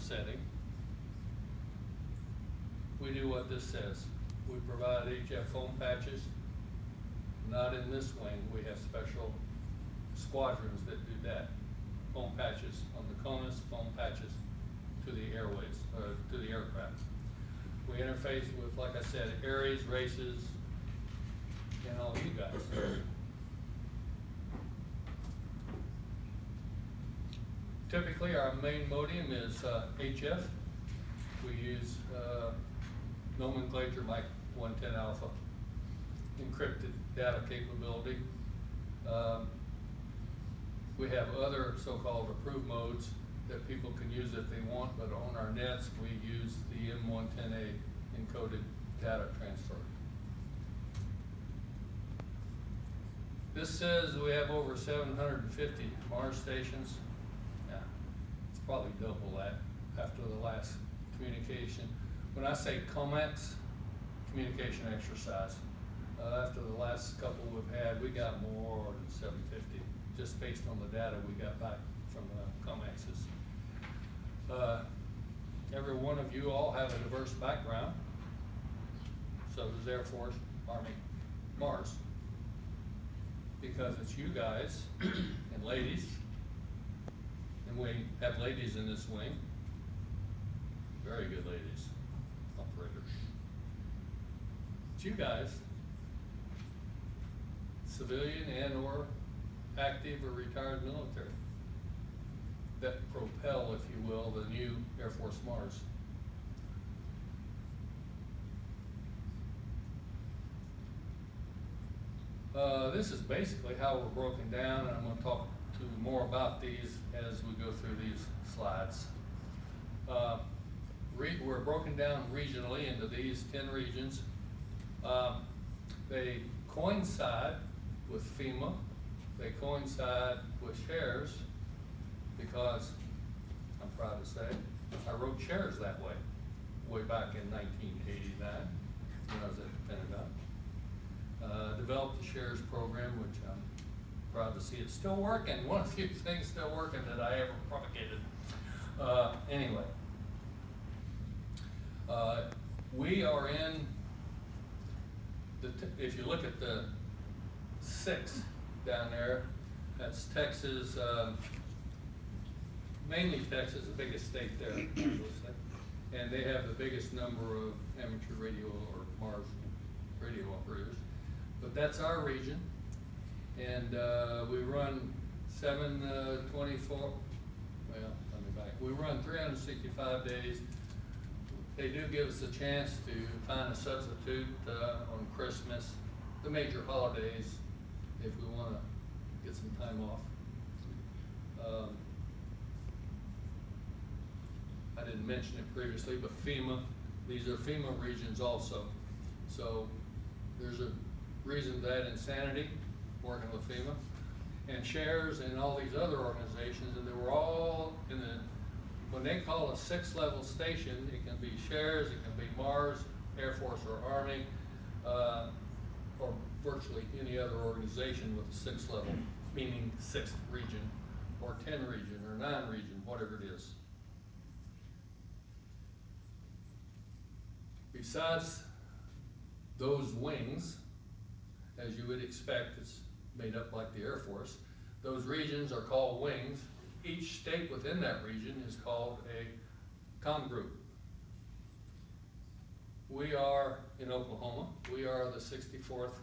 setting, we do what this says. We provide HF foam patches. Not in this wing. We have special squadrons that do that. Foam patches on the CONUS, foam patches to the airways, to the aircraft. We interface with, like I said, Aries, races, and all you guys. Typically, our main modium is HF. We use nomenclature like 110 alpha, encrypted data capability. We have other so-called approved modes that people can use if they want, but on our nets, we use the M110A encoded data transfer. This says we have over 750 Mars stations. Yeah, it's probably double that after the last communication. When I say COMEX, communication exercise, after the last couple we've had, we got more than 750, just based on the data we got back from the COMEXs. Every one of you all have a diverse background. So does Air Force, Army, Mars. Because it's you guys and ladies, and we have ladies in this wing, very good ladies, operators. It's you guys, civilian and or active or retired military, that propel, if you will, the new Air Force Mars. This is basically how we're broken down, and I'm going to talk to you more about these as we go through these slides. We're broken down regionally into these 10 regions. They coincide with FEMA. They coincide with shares because, I'm proud to say, I wrote shares that way back in 1989 when I was at the Pentagon. Developed the shares program, which I'm proud to see it's still working. One of the few things still working that I ever propagated. Anyway, we are in if you look at the 6 down there, that's Texas, mainly Texas, the biggest state there, and they have the biggest number of amateur radio or Mars radio operators. But that's our region, and we run 724. Well, let me back. We run 365 days. They do give us a chance to find a substitute on Christmas, the major holidays, if we want to get some time off. I didn't mention it previously, but FEMA, these are FEMA regions also. So there's a reason that insanity, working with FEMA, and shares and all these other organizations, and they were all in the, when they call a 6-level station, it can be shares, it can be Mars, Air Force or Army, or virtually any other organization with a 6th level, meaning 6th region, or 10 region, or 9 region, whatever it is. Besides those wings, as you would expect, it's made up like the Air Force. Those regions are called wings. Each state within that region is called a comm group. We are in Oklahoma. We are the 64th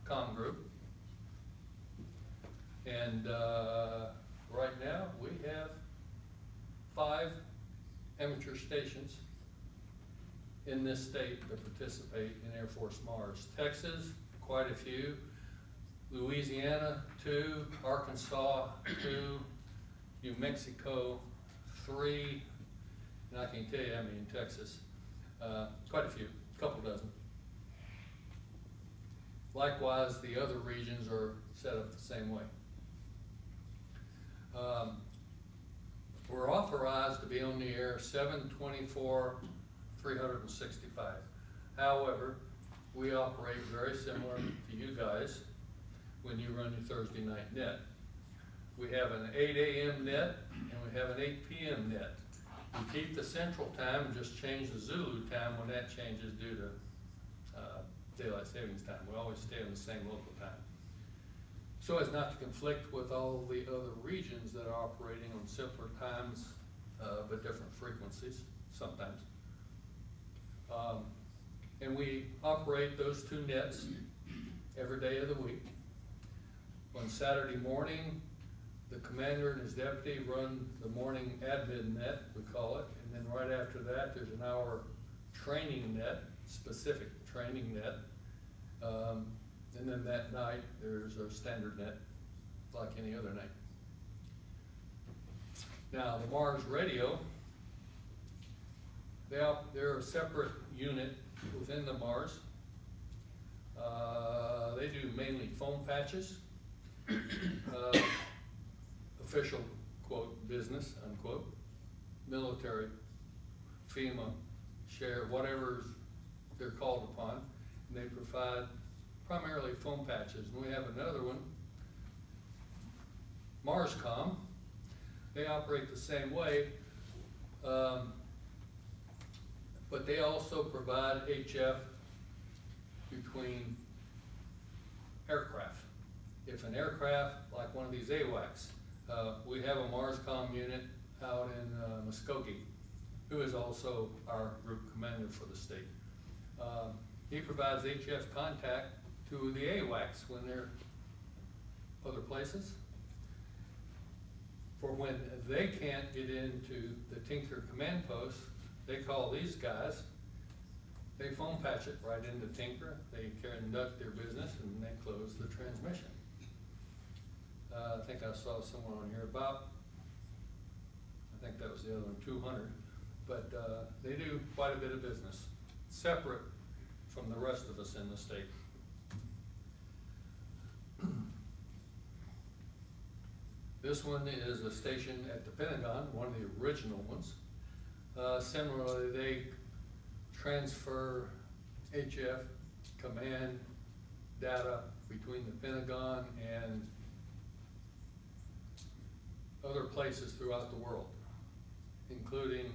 comm group. And right now we have 5 amateur stations in this state that participate in Air Force Mars. Texas, quite a few. Louisiana, 2. Arkansas, 2. New Mexico, 3. And I can tell you, I mean, Texas, quite a few, a couple dozen. Likewise, the other regions are set up the same way. We're authorized to be on the air 7/24/365. However, we operate very similar to you guys when you run your Thursday night net. We have an 8 a.m. net and we have an 8 p.m. net. We keep the central time and just change the Zulu time when that changes due to daylight savings time. We always stay on the same local time, so as not to conflict with all the other regions that are operating on simpler times, but different frequencies sometimes. And we operate those two nets every day of the week. On Saturday morning, the commander and his deputy run the morning admin net, we call it, and then right after that, there's an hour training net, specific training net. And then that night, there's a standard net, like any other night. Now, the Mars radio, they're a separate unit within the Mars. They do mainly foam patches, official, quote, business, unquote, military, FEMA, share, whatever they're called upon. And they provide primarily foam patches. And we have another one, MarsCom. They operate the same way, but they also provide HF between aircraft. If an aircraft, like one of these AWACS, we have a MarsCom unit out in Muskogee, who is also our group commander for the state. He provides HF contact to the AWACS when they're other places. For when they can't get into the Tinker command post, they call these guys, they foam patch it right into Tinker, they conduct their business, and they close the transmission. I think I saw someone on here about, I think that was the other one, 200, but they do quite a bit of business, separate from the rest of us in the state. This one is a station at the Pentagon, one of the original ones. Similarly, they transfer HF command data between the Pentagon and other places throughout the world, including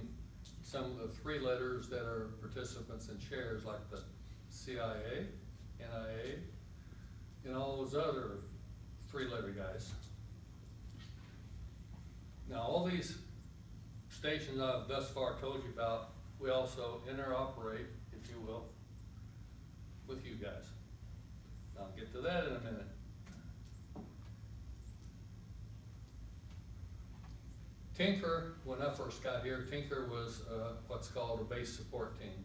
some of the three letters that are participants and shares, like the CIA, NIA, and all those other three-letter guys. Now, all these stations I've thus far told you about, we also interoperate, if you will, with you guys. I'll get to that in a minute. Tinker, when I first got here, Tinker was what's called a base support team.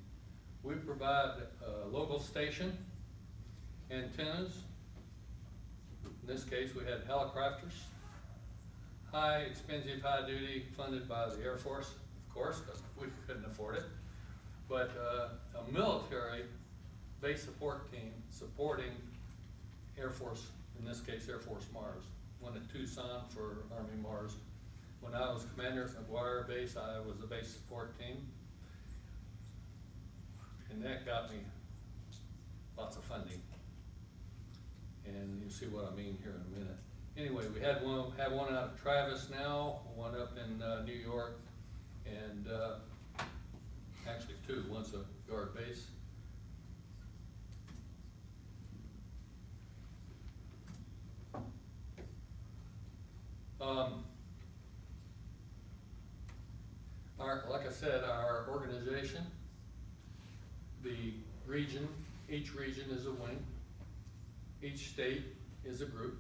We provide a local station, antennas. In this case, we had helicopters, high, expensive, high duty, funded by the Air Force, of course, because we couldn't afford it. But a military base support team supporting Air Force, in this case, Air Force Mars. One at Tucson for Army Mars. When I was commander at McGuire Base, I was a base support team. And that got me lots of funding. And you'll see what I mean here in a minute. Anyway, we have one out of Travis now, one up in New York, and actually two. One's a guard base. Like I said, our organization, the region, each region is a wing, each state is a group,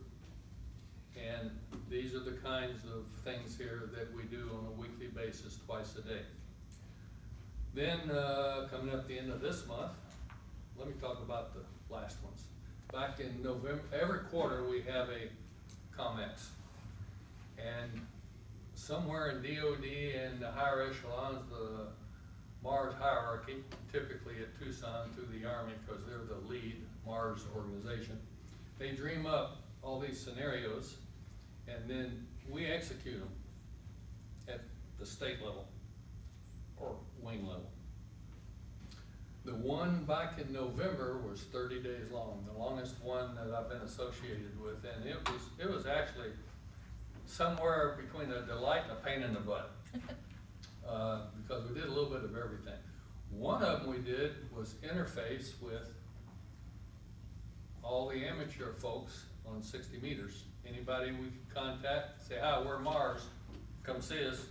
and these are the kinds of things here that we do on a weekly basis, twice a day. Then, coming up the end of this month, let me talk about the last ones. Back in November, every quarter we have a COMEX, and somewhere in DOD and the higher echelons, the Mars hierarchy, typically at Tucson through the Army, because they're the lead Mars organization, they dream up all these scenarios, and then we execute them at the state level or wing level. The one back in November was 30 days long, the longest one that I've been associated with, and it was actually somewhere between a delight and a pain in the butt. because we did a little bit of everything. One of them we did was interface with all the amateur folks on 60 meters. Anybody we could contact, say, hi, we're Mars, come see us.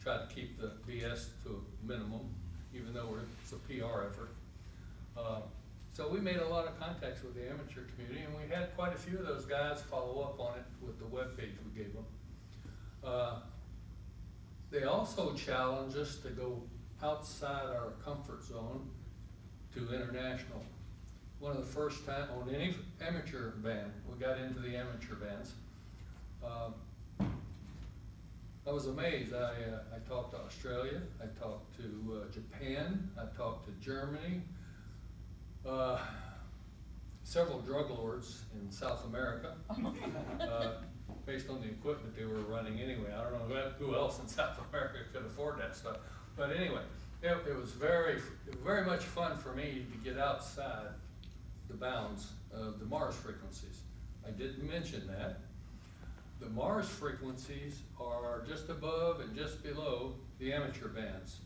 Try to keep the BS to a minimum, even though it's a PR effort. So we made a lot of contacts with the amateur community, and we had quite a few of those guys follow up on it with the webpage we gave them. They also challenged us to go outside our comfort zone to international. One of the first time on any amateur band, we got into the amateur bands. I was amazed. I talked to Australia, I talked to Japan, I talked to Germany, several drug lords in South America, based on the equipment they were running anyway. I don't know who else in South America could afford that stuff. But anyway, it was very much fun for me to get outside the bounds of the Mars frequencies. I didn't mention that. The Mars frequencies are just above and just below the amateur bands.